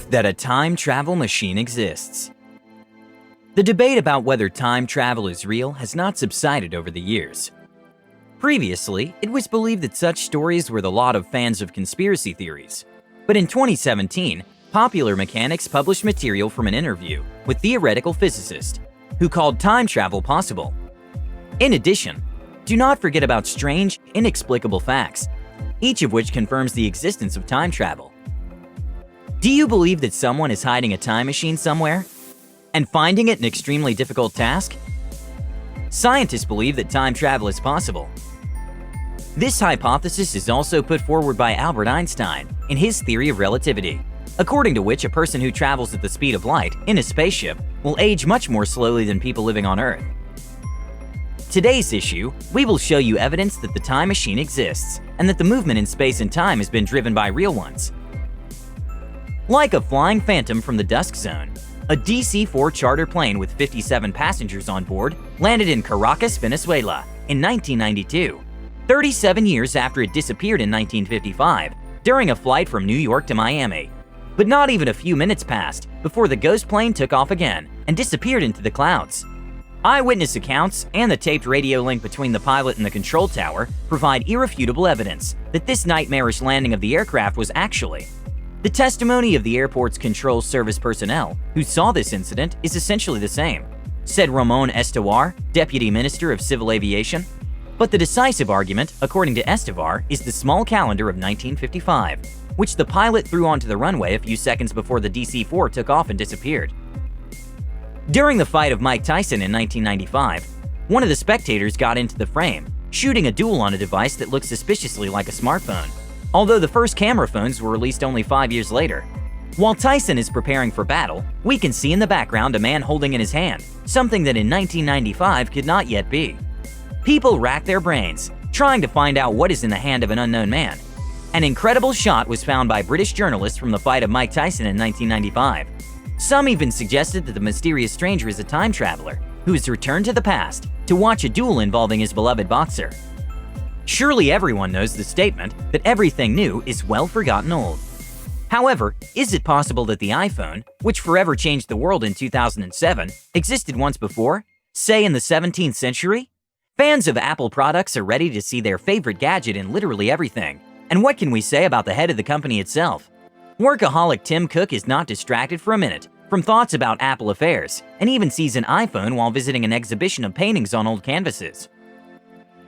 that a time travel machine exists. The debate about whether time travel is real has not subsided over the years. Previously, it was believed that such stories were the lot of fans of conspiracy theories. But in 2017, Popular Mechanics published material from an interview with theoretical physicists who called time travel possible. In addition, do not forget about strange, inexplicable facts, each of which confirms the existence of time travel. Do you believe that someone is hiding a time machine somewhere and finding it an extremely difficult task? Scientists believe that time travel is possible. This hypothesis is also put forward by Albert Einstein in his theory of relativity, according to which a person who travels at the speed of light in a spaceship will age much more slowly than people living on Earth. Today's issue, we will show you evidence that the time machine exists and that the movement in space and time has been driven by real ones. Like a flying phantom from the dusk zone, a DC-4 charter plane with 57 passengers on board landed in Caracas, Venezuela in 1992, 37 years after it disappeared in 1955 during a flight from New York to Miami. But not even a few minutes passed before the ghost plane took off again and disappeared into the clouds. Eyewitness accounts and the taped radio link between the pilot and the control tower provide irrefutable evidence that this nightmarish landing of the aircraft was actually. The testimony of the airport's control service personnel who saw this incident is essentially the same, said Ramon Estevar, Deputy Minister of Civil Aviation. But the decisive argument, according to Estevar, is the small calendar of 1955, which the pilot threw onto the runway a few seconds before the DC-4 took off and disappeared. During the fight of Mike Tyson in 1995, one of the spectators got into the frame, shooting a duel on a device that looked suspiciously like a smartphone, although the first camera phones were released only 5 years later. While Tyson is preparing for battle, we can see in the background a man holding in his hand something that in 1995 could not yet be. People rack their brains, trying to find out what is in the hand of an unknown man. An incredible shot was found by British journalists from the fight of Mike Tyson in 1995. Some even suggested that the mysterious stranger is a time traveler who has returned to the past to watch a duel involving his beloved boxer. Surely everyone knows the statement that everything new is well forgotten old. However, is it possible that the iPhone, which forever changed the world in 2007, existed once before, say in the 17th century? Fans of Apple products are ready to see their favorite gadget in literally everything. And what can we say about the head of the company itself? Workaholic Tim Cook is not distracted for a minute from thoughts about Apple affairs and even sees an iPhone while visiting an exhibition of paintings on old canvases.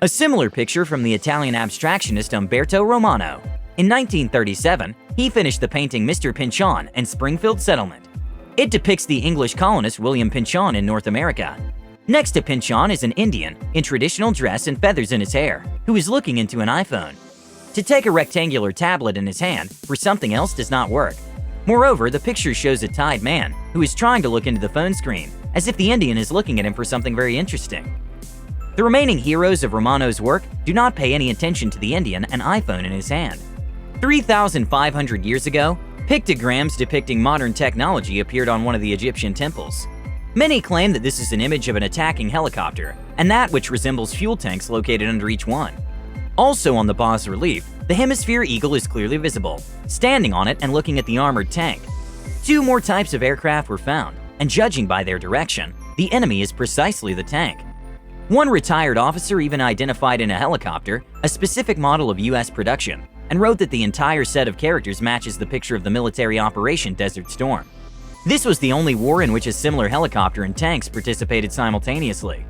A similar picture from the Italian abstractionist Umberto Romano. In 1937, he finished the painting Mr. Pynchon and Springfield Settlement. It depicts the English colonist William Pynchon in North America. Next to Pynchon is an Indian in traditional dress and feathers in his hair who is looking into an iPhone. To take a rectangular tablet in his hand for something else does not work. Moreover, the picture shows a tied man who is trying to look into the phone screen, as if the Indian is looking at him for something very interesting. The remaining heroes of Romano's work do not pay any attention to the Indian and iPhone in his hand. 3,500 years ago, pictograms depicting modern technology appeared on one of the Egyptian temples. Many claim that this is an image of an attacking helicopter, and that which resembles fuel tanks located under each one. Also on the bas-relief, the hemisphere eagle is clearly visible, standing on it and looking at the armored tank. 2 more types of aircraft were found, and judging by their direction, the enemy is precisely the tank. One retired officer even identified in a helicopter a specific model of US production and wrote that the entire set of characters matches the picture of the military operation Desert Storm. This was the only war in which a similar helicopter and tanks participated simultaneously.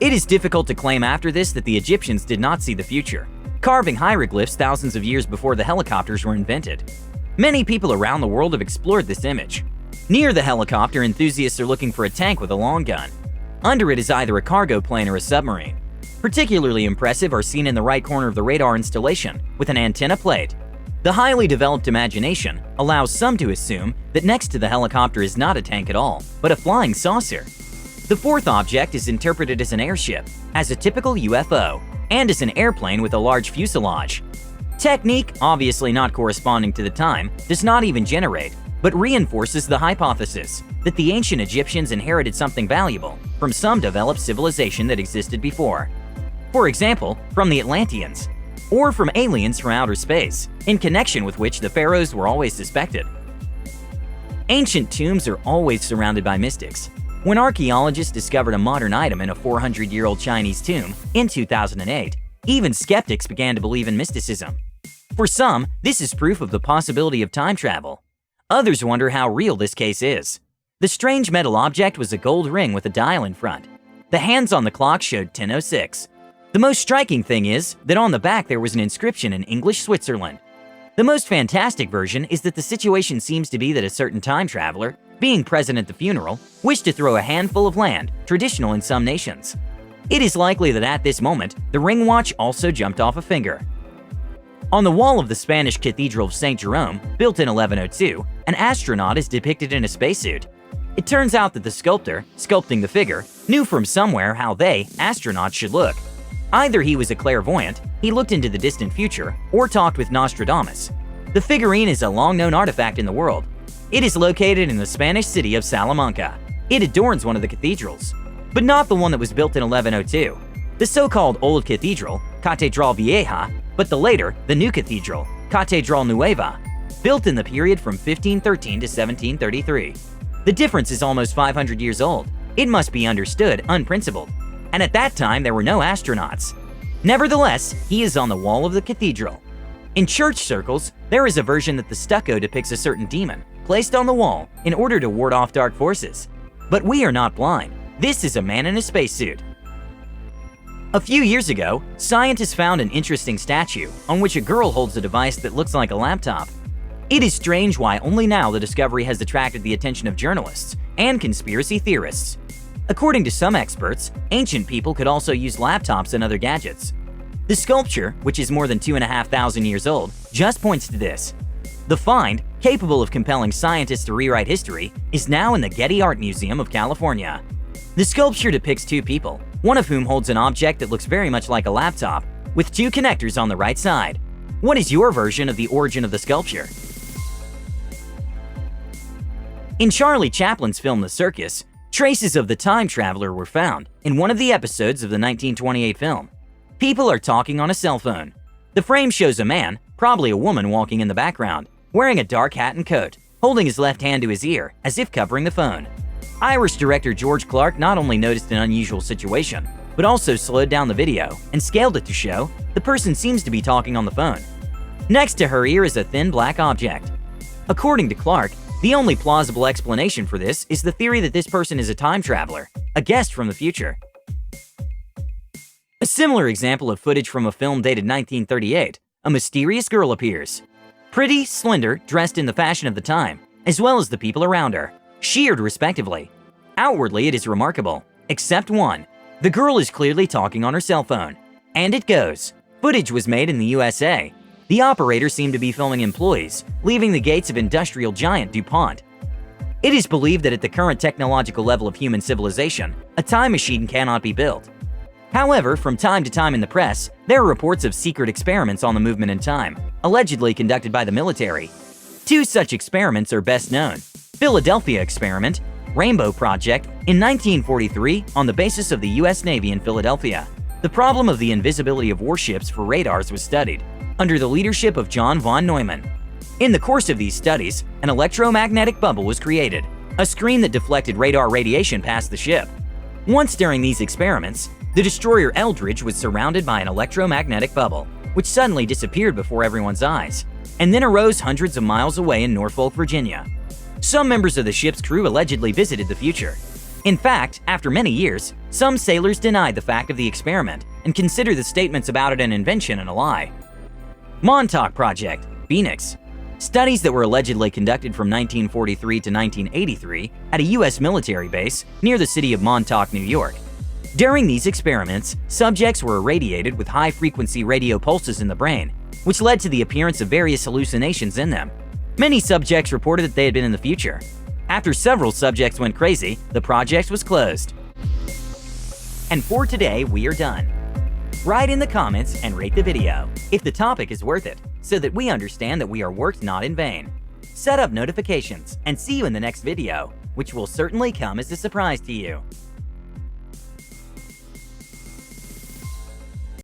It is difficult to claim after this that the Egyptians did not see the future, carving hieroglyphs thousands of years before the helicopters were invented. Many people around the world have explored this image. Near the helicopter, enthusiasts are looking for a tank with a long gun. Under it is either a cargo plane or a submarine. Particularly impressive are seen in the right corner of the radar installation with an antenna plate. The highly developed imagination allows some to assume that next to the helicopter is not a tank at all, but a flying saucer. The fourth object is interpreted as an airship, as a typical UFO, and as an airplane with a large fuselage. Technique, obviously not corresponding to the time, does not even generate, but reinforces the hypothesis that the ancient Egyptians inherited something valuable from some developed civilization that existed before. For example, from the Atlanteans, or from aliens from outer space, in connection with which the pharaohs were always suspected. Ancient tombs are always surrounded by mystics. When archaeologists discovered a modern item in a 400-year-old Chinese tomb in 2008, even skeptics began to believe in mysticism. For some, this is proof of the possibility of time travel. Others wonder how real this case is. The strange metal object was a gold ring with a dial in front. The hands on the clock showed 10:06. The most striking thing is that on the back there was an inscription in English Switzerland. The most fantastic version is that the situation seems to be that a certain time traveler, being present at the funeral, wished to throw a handful of land, traditional in some nations. It is likely that at this moment, the ring watch also jumped off a finger. On the wall of the Spanish Cathedral of St. Jerome, built in 1102, an astronaut is depicted in a spacesuit. It turns out that the sculptor, sculpting the figure, knew from somewhere how they, astronauts, should look. Either he was a clairvoyant, he looked into the distant future, or talked with Nostradamus. The figurine is a long-known artifact in the world. It is located in the Spanish city of Salamanca. It adorns one of the cathedrals, but not the one that was built in 1102. The so-called Old Cathedral, Catedral Vieja, but the later, the New Cathedral, Catedral Nueva, built in the period from 1513 to 1733. The difference is almost 500 years old. It must be understood unprincipled. And at that time, there were no astronauts. Nevertheless, he is on the wall of the cathedral. In church circles, there is a version that the stucco depicts a certain demon, placed on the wall in order to ward off dark forces. But we are not blind. This is a man in a spacesuit. A few years ago, scientists found an interesting statue on which a girl holds a device that looks like a laptop. It is strange why only now the discovery has attracted the attention of journalists and conspiracy theorists. According to some experts, ancient people could also use laptops and other gadgets. The sculpture, which is more than 2,500 years old, just points to this. The find, capable of compelling scientists to rewrite history, is now in the Getty Art Museum of California. The sculpture depicts two people, one of whom holds an object that looks very much like a laptop, with two connectors on the right side. What is your version of the origin of the sculpture? In Charlie Chaplin's film The Circus, traces of the time traveler were found in one of the episodes of the 1928 film. People are talking on a cell phone. The frame shows a man, probably a woman, walking in the background, wearing a dark hat and coat, holding his left hand to his ear, as if covering the phone. Irish director George Clark not only noticed an unusual situation, but also slowed down the video and scaled it to show the person seems to be talking on the phone. Next to her ear is a thin black object. According to Clark, the only plausible explanation for this is the theory that this person is a time traveler, a guest from the future. A similar example of footage from a film dated 1938, a mysterious girl appears. Pretty, slender, dressed in the fashion of the time, as well as the people around her, sheared respectively. Outwardly, it is remarkable, except one. The girl is clearly talking on her cell phone. And it goes. Footage was made in the USA. The operator seemed to be filming employees, leaving the gates of industrial giant DuPont. It is believed that at the current technological level of human civilization, a time machine cannot be built. However, from time to time in the press, there are reports of secret experiments on the movement in time, allegedly conducted by the military. Two such experiments are best known. Philadelphia Experiment, Rainbow Project, in 1943 on the basis of the US Navy in Philadelphia. The problem of the invisibility of warships for radars was studied, under the leadership of John von Neumann. In the course of these studies, an electromagnetic bubble was created, a screen that deflected radar radiation past the ship. Once during these experiments, the destroyer Eldridge was surrounded by an electromagnetic bubble, which suddenly disappeared before everyone's eyes, and then arose hundreds of miles away in Norfolk, Virginia. Some members of the ship's crew allegedly visited the future. In fact, after many years, some sailors denied the fact of the experiment and consider the statements about it an invention and a lie. Montauk Project, Phoenix. Studies that were allegedly conducted from 1943 to 1983 at a U.S. military base near the city of Montauk, New York. During these experiments, subjects were irradiated with high-frequency radio pulses in the brain, which led to the appearance of various hallucinations in them. Many subjects reported that they had been in the future. After several subjects went crazy, the project was closed. And for today, we are done. Write in the comments and rate the video if the topic is worth it, so that we understand that we are worked not in vain. Set up notifications and see you in the next video, which will certainly come as a surprise to you.